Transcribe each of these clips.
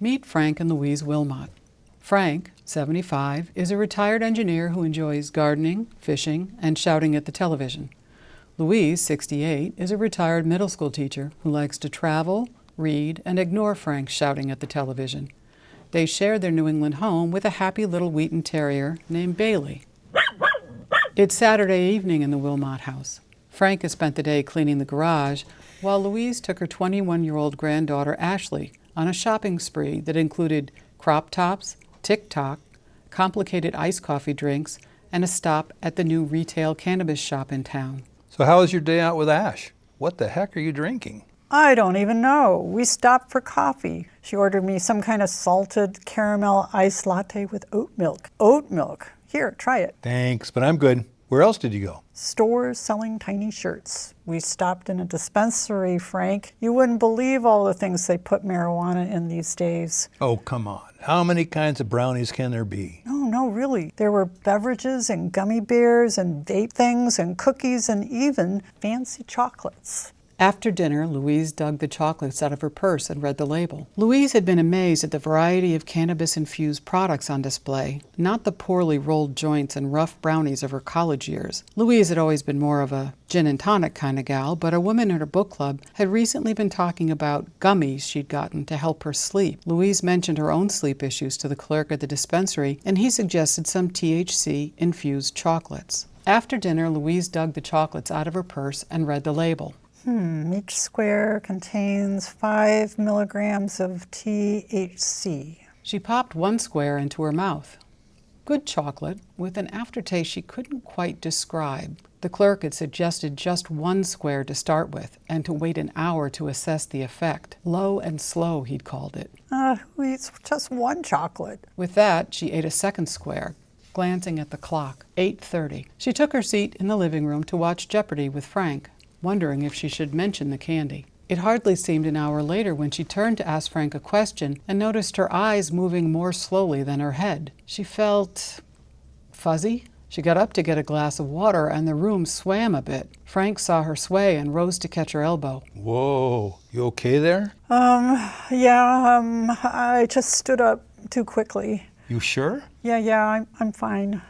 Meet Frank and Louise Wilmot. Frank, 75, is a retired engineer who enjoys gardening, fishing, and shouting at the television. Louise, 68, is a retired middle school teacher who likes to travel, read, and ignore Frank's shouting at the television. They share their New England home with a happy little Wheaten Terrier named Bailey. It's Saturday evening in the Wilmot house. Frank has spent the day cleaning the garage, while Louise took her 21-year-old granddaughter Ashley on a shopping spree that included crop tops, TikTok, complicated iced coffee drinks, and a stop at the new retail cannabis shop in town. So how was your day out with Ash? What the heck are you drinking? I don't even know. We stopped for coffee. She ordered me some kind of salted caramel iced latte with oat milk. Oat milk. Here, try it. Thanks, but I'm good. Where else did you go? Stores selling tiny shirts. We stopped in a dispensary, Frank. You wouldn't believe all the things they put marijuana in these days. Oh, come on. How many kinds of brownies can there be? No, really. There were beverages and gummy bears and vape things and cookies and even fancy chocolates. After dinner, Louise dug the chocolates out of her purse and read the label. Louise had been amazed at the variety of cannabis-infused products on display, not the poorly rolled joints and rough brownies of her college years. Louise had always been more of a gin and tonic kind of gal, but a woman in her book club had recently been talking about gummies she'd gotten to help her sleep. Louise mentioned her own sleep issues to the clerk at the dispensary, and he suggested some THC-infused chocolates. After dinner, Louise dug the chocolates out of her purse and read the label. Each square contains 5 milligrams of THC. She popped one square into her mouth. Good chocolate, with an aftertaste she couldn't quite describe. The clerk had suggested just one square to start with, and to wait an hour to assess the effect. Low and slow, he'd called it. Who eats just one chocolate? With that, she ate a second square, glancing at the clock, 8:30. She took her seat in the living room to watch Jeopardy with Frank, wondering if she should mention the candy. It hardly seemed an hour later when she turned to ask Frank a question and noticed her eyes moving more slowly than her head. She felt fuzzy. She got up to get a glass of water and the room swam a bit. Frank saw her sway and rose to catch her elbow. Whoa, you okay there? I just stood up too quickly. You sure? Yeah, I'm fine.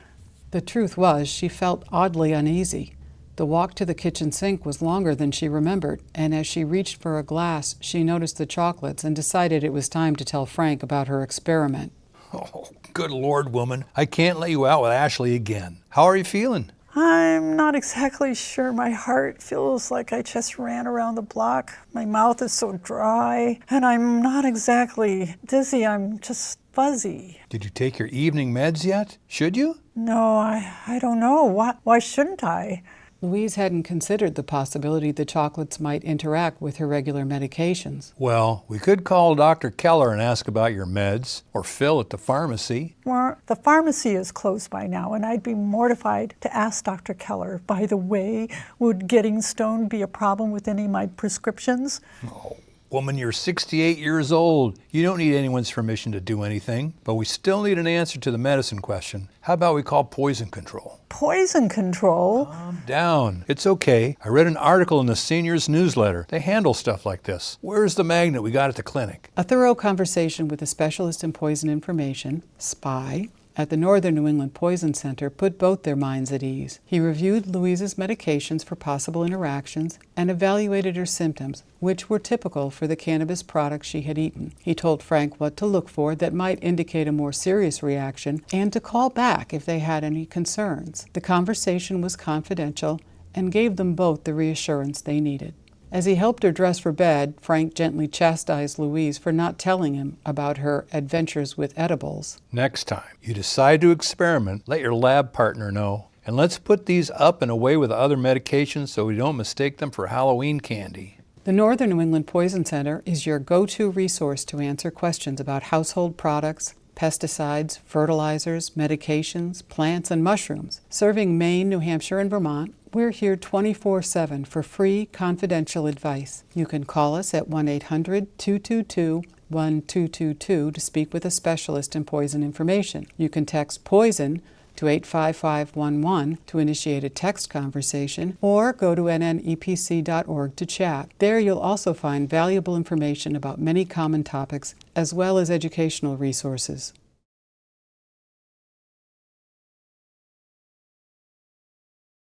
The truth was, she felt oddly uneasy. The walk to the kitchen sink was longer than she remembered, and as she reached for a glass, she noticed the chocolates and decided it was time to tell Frank about her experiment. Oh, good Lord, woman. I can't let you out with Ashley again. How are you feeling? I'm not exactly sure. My heart feels like I just ran around the block. My mouth is so dry, and I'm not exactly dizzy. I'm just fuzzy. Did you take your evening meds yet? Should you? No, I don't know. Why shouldn't I? Louise hadn't considered the possibility the chocolates might interact with her regular medications. Well, we could call Dr. Keller and ask about your meds, or Phil at the pharmacy. Well, the pharmacy is closed by now, and I'd be mortified to ask Dr. Keller. By the way, would getting stoned be a problem with any of my prescriptions? Oh, woman, you're 68 years old. You don't need anyone's permission to do anything, but we still need an answer to the medicine question. How about we call poison control? Poison control? Calm down. It's okay. I read an article in the seniors newsletter. They handle stuff like this. Where's the magnet we got at the clinic? A thorough conversation with a specialist in poison information, SPY, at the Northern New England Poison Center put both their minds at ease. He reviewed Louise's medications for possible interactions and evaluated her symptoms, which were typical for the cannabis products she had eaten. He told Frank what to look for that might indicate a more serious reaction and to call back if they had any concerns. The conversation was confidential and gave them both the reassurance they needed. As he helped her dress for bed, Frank gently chastised Louise for not telling him about her adventures with edibles. Next time you decide to experiment, let your lab partner know. And let's put these up and away with other medications so we don't mistake them for Halloween candy. The Northern New England Poison Center is your go-to resource to answer questions about household products, pesticides, fertilizers, medications, plants, and mushrooms. Serving Maine, New Hampshire, and Vermont, we're here 24/7 for free, confidential advice. You can call us at 1-800-222-1222 to speak with a specialist in poison information. You can text POISON to 85511 to initiate a text conversation, or go to nnepc.org to chat. There you'll also find valuable information about many common topics as well as educational resources.